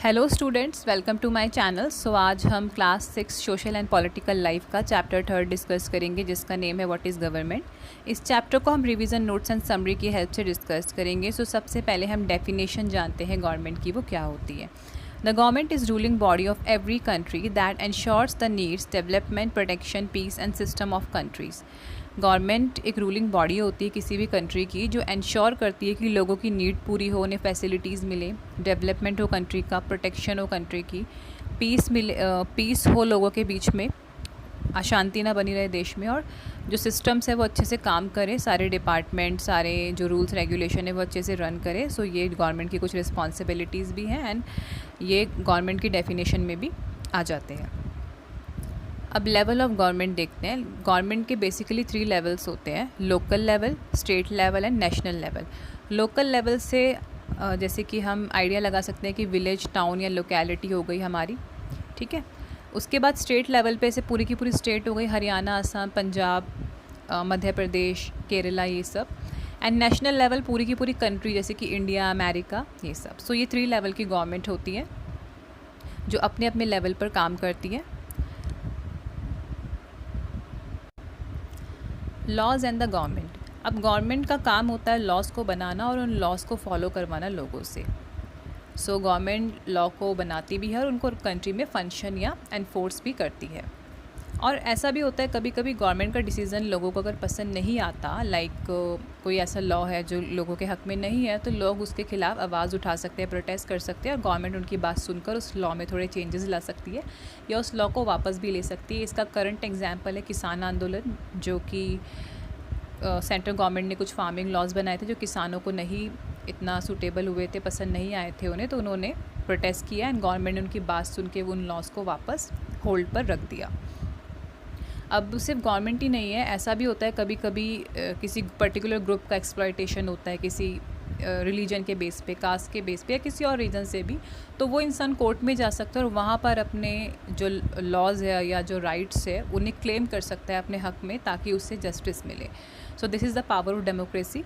Hello students, welcome to my channel. So आज हम class 6 social and political life का chapter 3 discuss करेंगे, जिसका नेम है व्हाट इज़ गवर्नमेंट। इस चैप्टर को हम रिवीजन नोट्स एंड समरी की हेल्प से डिस्कस करेंगे। सो सबसे पहले हम डेफिनेशन जानते हैं गवर्नमेंट की, वो क्या होती है। The government is ruling body of every country that ensures the needs, development, protection, peace and system of countries. Government एक रूलिंग बॉडी होती है किसी भी कंट्री की, जो इंश्योर करती है कि लोगों की नीड पूरी हो, उन्हें फैसिलिटीज़ मिले, डेवलपमेंट हो कंट्री का, प्रोटेक्शन हो कंट्री की, पीस मिले, पीस हो लोगों के बीच में, अशांति ना बनी रहे देश में, और जो सिस्टम्स है वो अच्छे से काम करे, सारे डिपार्टमेंट, सारे जो रूल्स रेगुलेशन है वो अच्छे से रन करे। सो ये गवर्नमेंट की कुछ रिस्पॉन्सिबिलिटीज़ भी हैं एंड ये गवर्नमेंट की डेफिनेशन में भी आ जाते हैं। अब लेवल ऑफ गवर्नमेंट देखते हैं। गवर्नमेंट के बेसिकली 3 लेवल्स होते हैं: local level, state level and national level. Local level से जैसे कि हम आइडिया लगा सकते हैं कि विलेज, टाउन या लोकेलिटी हो गई हमारी, ठीक है। उसके बाद स्टेट लेवल पे से पूरी की पूरी स्टेट हो गई, हरियाणा, असम, पंजाब, मध्य प्रदेश, केरला, ये सब। एंड नेशनल लेवल पूरी की पूरी कंट्री, जैसे कि इंडिया, अमेरिका, ये सब। सो ये 3 लेवल की गवर्नमेंट होती है जो अपने अपने लेवल पर काम करती है। Laws and the government. अब गवर्नमेंट का काम होता है लॉज को बनाना और उन लॉज को फॉलो करवाना लोगों से। सो गवर्नमेंट लॉ को बनाती भी है और उनको कंट्री में फंक्शन या एनफोर्स भी करती है। और ऐसा भी होता है कभी कभी गवर्नमेंट का डिसीज़न लोगों को अगर पसंद नहीं आता, लाइक कोई ऐसा लॉ है जो लोगों के हक़ में नहीं है, तो लोग उसके खिलाफ आवाज़ उठा सकते हैं, प्रोटेस्ट कर सकते हैं, और गवर्नमेंट उनकी बात सुनकर उस लॉ में थोड़े चेंजेस ला सकती है या उस लॉ को वापस भी ले सकती है। इसका करंट एग्जाम्पल है किसान आंदोलन, जो कि सेंट्रल गवर्नमेंट ने कुछ फार्मिंग लॉज बनाए थे जो किसानों को नहीं इतना सूटेबल हुए थे, पसंद नहीं आए थे उन्हें, तो उन्होंने प्रोटेस्ट किया एंड गवर्नमेंट ने उनकी बात सुन के उन लॉज को वापस होल्ड पर रख दिया। अब सिर्फ गवर्नमेंट ही नहीं है, ऐसा भी होता है कभी कभी किसी पर्टिकुलर ग्रुप का एक्सप्लॉयटेशन होता है किसी रिलीजन के बेस पे, कास्ट के बेस पे, या किसी और रीज़न से भी, तो वो इंसान कोर्ट में जा सकता है और वहाँ पर अपने जो लॉज है या जो राइट्स है उन्हें क्लेम कर सकता है अपने हक़ में, ताकि उससे जस्टिस मिले। So this is the power of democracy.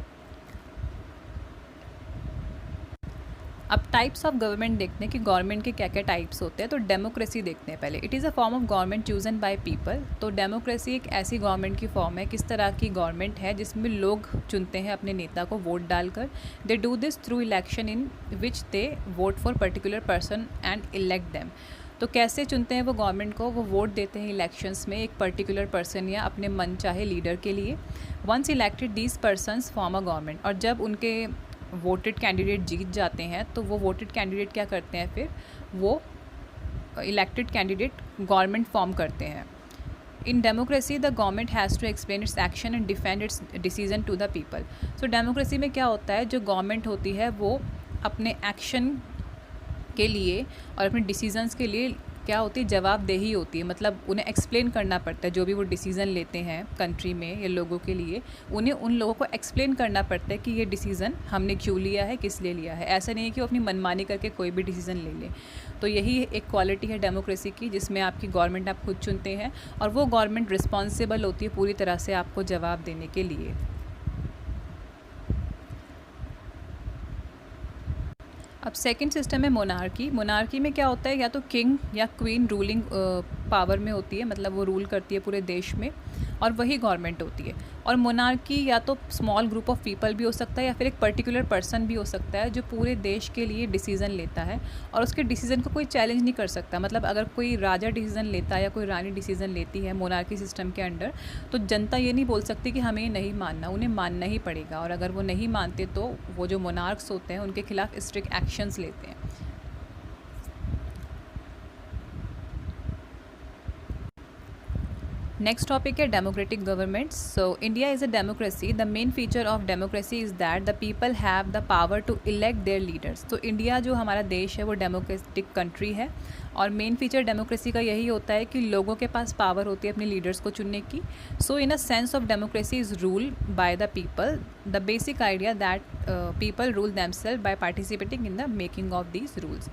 अब टाइप्स ऑफ गवर्नमेंट देखते हैं कि गवर्नमेंट के क्या क्या टाइप्स होते हैं। तो डेमोक्रेसी देखते हैं पहले। It is a form of government chosen by people. तो डेमोक्रेसी एक ऐसी गवर्नमेंट की फॉर्म है, किस तरह की गवर्नमेंट है जिसमें लोग चुनते हैं अपने नेता को वोट डालकर। They do this through election in which they vote for particular person and elect them. तो कैसे चुनते हैं वो गवर्नमेंट को? वो वोट देते हैं इलेक्शंस में एक पर्टिकुलर पर्सन या अपने मन चाहे लीडर के लिए। Once elected these persons form a government. और जब उनके वोटेड कैंडिडेट जीत जाते हैं तो वो वोटेड कैंडिडेट क्या करते हैं, फिर वो इलेक्टेड कैंडिडेट गवर्नमेंट फॉर्म करते हैं। In democracy the government has to explain its action and defend its decision to the people. So democracy में क्या होता है, जो गवर्नमेंट होती है वो अपने एक्शन के लिए और अपने डिसीजंस के लिए क्या होती है, जवाबदेही होती है। मतलब उन्हें एक्सप्लेन करना पड़ता है, जो भी वो डिसीज़न लेते हैं कंट्री में या लोगों के लिए, उन्हें उन लोगों को एक्सप्लेन करना पड़ता है कि ये डिसीज़न हमने क्यों लिया है, किस लिए लिया है। ऐसा नहीं है कि वो अपनी मनमानी करके कोई भी डिसीज़न ले ले। तो यही एक क्वालिटी है डेमोक्रेसी की, जिसमें आपकी गवर्नमेंट आप खुद चुनते हैं और वो गवर्नमेंट रिस्पॉन्सिबल होती है पूरी तरह से आपको जवाब देने के लिए। अब सेकंड सिस्टम है मोनार्की। मोनार्की में क्या होता है, या तो किंग या क्वीन रूलिंग पावर में होती है, मतलब वो रूल करती है पूरे देश में और वही गवर्नमेंट होती है। और मोनार्की या तो स्मॉल ग्रुप ऑफ पीपल भी हो सकता है या फिर एक पर्टिकुलर पर्सन भी हो सकता है जो पूरे देश के लिए डिसीज़न लेता है और उसके डिसीज़न को कोई चैलेंज नहीं कर सकता। मतलब अगर कोई राजा डिसीज़न लेता है या कोई रानी डिसीज़न लेती है मोनार्की सिस्टम के अंडर, तो जनता ये नहीं बोल सकती कि हमें नहीं मानना, उन्हें मानना ही पड़ेगा। और अगर वो नहीं मानते तो वो जो मोनार्क्स होते हैं उनके खिलाफ स्ट्रिक्ट एक्शंस लेते हैं। नेक्स्ट टॉपिक है democratic government. So India is a democracy. The main feature of democracy is that the people have the power to elect their leaders. तो इंडिया जो हमारा देश है वो डेमोक्रेटिक कंट्री है और मेन फीचर डेमोक्रेसी का यही होता है कि लोगों के पास पावर होती है अपने लीडर्स को चुनने की। So in a sense of democracy is rule by the people. The basic idea that people rule themselves by participating in the making of these rules.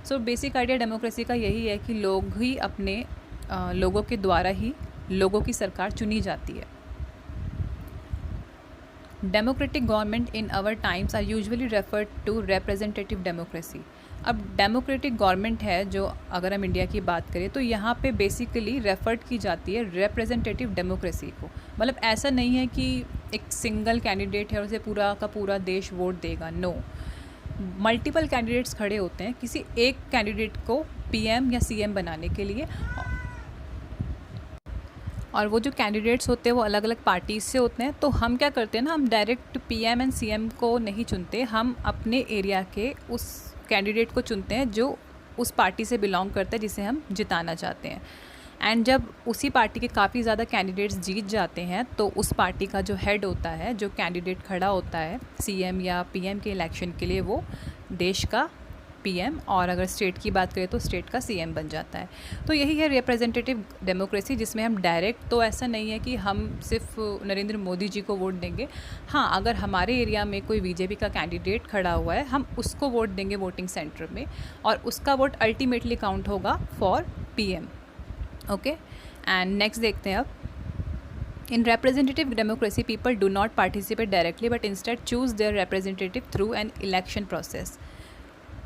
So basic idea democracy का यही है कि लोग ही अपने लोगों के द्वारा ही लोगों की सरकार चुनी जाती है। Democratic government in our times are usually referred to representative democracy. अब डेमोक्रेटिक गवर्नमेंट है जो, अगर हम इंडिया की बात करें तो यहाँ पे बेसिकली रेफर्ड की जाती है रिप्रेजेंटेटिव डेमोक्रेसी को। मतलब ऐसा नहीं है कि एक सिंगल कैंडिडेट है और उसे पूरा का पूरा देश वोट देगा, नो। मल्टीपल कैंडिडेट्स खड़े होते हैं किसी एक कैंडिडेट को पीएम या सीएम बनाने के लिए, और वो जो कैंडिडेट्स होते हैं वो अलग अलग पार्टीज से होते हैं। तो हम क्या करते हैं ना, हम डायरेक्ट पीएम एंड सीएम को नहीं चुनते, हम अपने एरिया के उस कैंडिडेट को चुनते हैं जो उस पार्टी से बिलोंग करता है जिसे हम जिताना चाहते हैं। एंड जब उसी पार्टी के काफ़ी ज़्यादा कैंडिडेट्स जीत जाते हैं तो उस पार्टी का जो हेड होता है, जो कैंडिडेट खड़ा होता है सीएम या पीएम के इलेक्शन के लिए, वो देश का पीएम, और अगर स्टेट की बात करें तो स्टेट का सीएम बन जाता है। तो यही है रिप्रेजेंटेटिव डेमोक्रेसी, जिसमें हम डायरेक्ट तो ऐसा नहीं है कि हम सिर्फ नरेंद्र मोदी जी को वोट देंगे। हाँ, अगर हमारे एरिया में कोई बीजेपी का कैंडिडेट खड़ा हुआ है, हम उसको वोट देंगे वोटिंग सेंटर में, और उसका वोट अल्टीमेटली काउंट होगा for PM. Okay, and next देखते हैं अब। In representative democracy, people do not participate directly but instead choose their representative through an election process.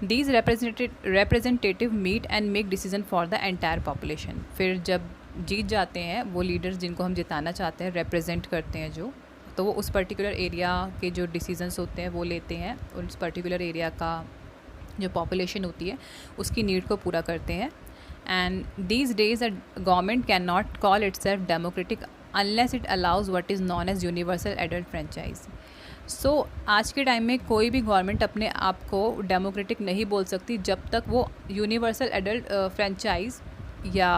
These representative meet and make decision for the entire population. फिर जब जीत जाते हैं वो leaders जिनको हम जिताना चाहते हैं, रिप्रेजेंट करते हैं जो, तो वो उस पर्टिकुलर एरिया के जो डिसीजंस होते हैं वो लेते हैं, और उस पर्टिकुलर एरिया का जो पॉपुलेशन होती है उसकी नीड को पूरा करते हैं। And these days a government cannot call itself democratic unless it allows what is known as universal adult franchise. So आज के टाइम में कोई भी गवर्नमेंट अपने आप को डेमोक्रेटिक नहीं बोल सकती जब तक वो यूनिवर्सल एडल्ट फ्रेंचाइज या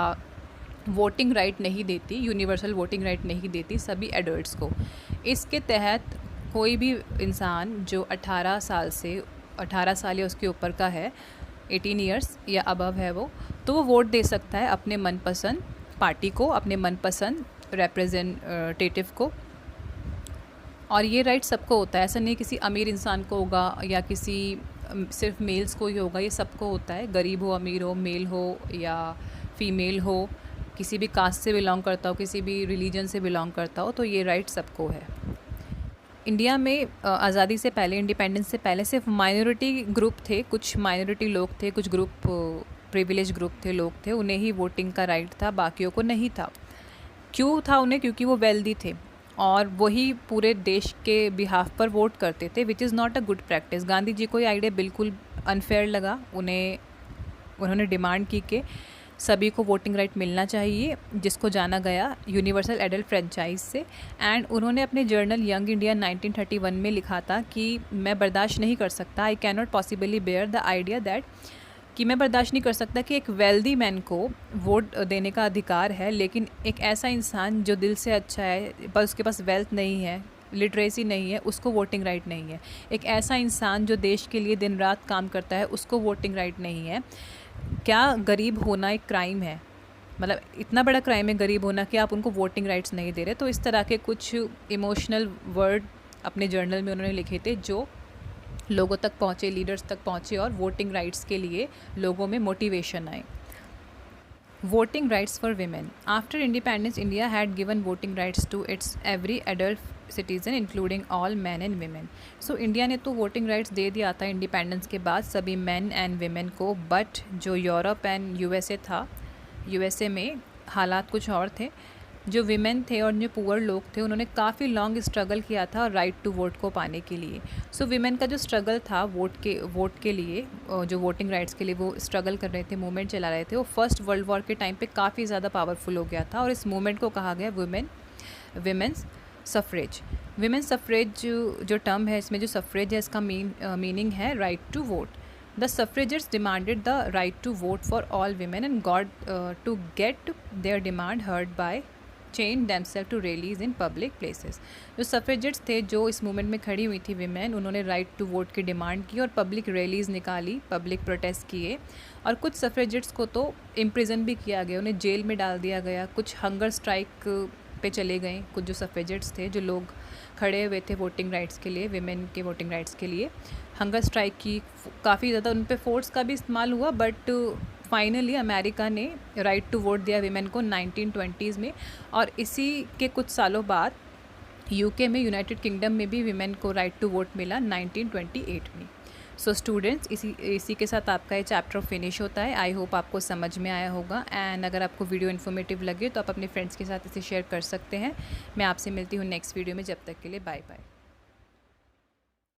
वोटिंग राइट नहीं देती, यूनिवर्सल वोटिंग राइट नहीं देती सभी एडल्ट्स को। इसके तहत कोई भी इंसान जो 18 साल या उसके ऊपर का है, 18 ईयर्स या अबव है वो, तो वो वोट दे सकता है अपने मनपसंद पार्टी को, अपने मनपसंद रिप्रेजेंटेटिव को। और ये राइट सबको होता है, ऐसा नहीं किसी अमीर इंसान को होगा या किसी सिर्फ मेल्स को ही होगा, ये सबको होता है। गरीब हो, अमीर हो, मेल हो या फीमेल हो, किसी भी कास्ट से बिलोंग करता हो, किसी भी रिलीजन से बिलोंग करता हो, तो ये राइट सबको है। इंडिया में आज़ादी से पहले, इंडिपेंडेंस से पहले सिर्फ माइनॉरिटी ग्रुप थे, कुछ माइनॉरिटी लोग थे, कुछ ग्रुप प्रिविलेज ग्रुप थे, लोग थे, उन्हें ही वोटिंग का राइट था, बाकियों को नहीं था। क्यों था उन्हें? क्योंकि वो वेल्दी थे और वही पूरे देश के बिहाफ पर वोट करते थे, which is not a good practice. Gandhi ji को ये आइडिया बिल्कुल अनफेयर लगा, उन्होंने डिमांड की कि सभी को वोटिंग राइट मिलना चाहिए, जिसको जाना गया यूनिवर्सल एडल्ट फ्रेंचाइज से। एंड उन्होंने अपने जर्नल यंग इंडिया 1931 में लिखा था कि मैं बर्दाश्त नहीं कर सकता, I can not possibly bear the idea that, कि मैं बर्दाश्त नहीं कर सकता कि एक वेल्दी मैन को वोट देने का अधिकार है, लेकिन एक ऐसा इंसान जो दिल से अच्छा है पर उसके पास वेल्थ नहीं है, लिटरेसी नहीं है, उसको वोटिंग राइट नहीं है। एक ऐसा इंसान जो देश के लिए दिन रात काम करता है, उसको वोटिंग राइट नहीं है। क्या गरीब होना एक क्राइम है? मतलब इतना बड़ा क्राइम है गरीब होना कि आप उनको वोटिंग राइट्स नहीं दे रहे। तो इस तरह के कुछ इमोशनल वर्ड अपने जर्नल में उन्होंने लिखे थे जो लोगों तक पहुँचे, लीडर्स तक पहुँचे और वोटिंग राइट्स के लिए लोगों में मोटिवेशन आए। Voting rights for women. After independence India had given voting rights to its every adult citizen including all man and women. So India ने तो वोटिंग राइट्स दे दिया था इंडिपेंडेंस के बाद सभी मैन एंड वीमेन को, बट जो यूरोप एंड यूएसए था, यूएसए में हालात कुछ और थे। जो वीमेन थे और जो पुअर लोग थे, उन्होंने काफ़ी लॉन्ग स्ट्रगल किया था राइट टू वोट को पाने के लिए। सो वीमेन का जो स्ट्रगल था वोट के लिए, जो वोटिंग राइट्स के लिए वो स्ट्रगल कर रहे थे, मूवमेंट चला रहे थे, वो फर्स्ट वर्ल्ड वॉर के टाइम पे काफ़ी ज़्यादा पावरफुल हो गया था। और इस मूवमेंट को कहा गया विमेंस सफ़रेज। विमेंस सफ़रेज जो टर्म है, इसमें जो सफ़रेज है इसका मीनिंग है right to vote. The suffragettes demanded the right to vote for all women and got to get their demand heard by chained themselves to rallies in public places. जो सफ़रेजेट्स थे जो इस मूवमेंट में खड़ी हुई थी विमेन, उन्होंने राइट टू वोट की डिमांड की और पब्लिक रैलीज़ निकाली, पब्लिक प्रोटेस्ट किए। और कुछ सफ़रेजेट्स को तो इम्प्रिजन भी किया गया, उन्हें जेल में डाल दिया गया, कुछ हंगर स्ट्राइक पे चले गए। कुछ जो सफ़रेजेट्स थे, जो लोग खड़े हुए थे वोटिंग राइट्स के लिए, विमेन के वोटिंग राइट्स के लिए, हंगर स्ट्राइक की, काफ़ी ज़्यादा उन पे फोर्स का भी इस्तेमाल हुआ। बट फाइनली अमेरिका ने राइट टू वोट दिया विमेन को 1920s में। और इसी के कुछ सालों बाद यूके में, यूनाइटेड किंगडम में भी विमेन को राइट टू वोट मिला 1928 में। सो स्टूडेंट्स, इसी के साथ आपका ये चैप्टर फिनिश होता है। आई होप आपको समझ में आया होगा, एंड अगर आपको वीडियो इन्फॉर्मेटिव लगे तो आप अपने फ्रेंड्स के साथ इसे शेयर कर सकते हैं। मैं आपसे मिलती हूँ नेक्स्ट वीडियो में, जब तक के लिए बाय बाय।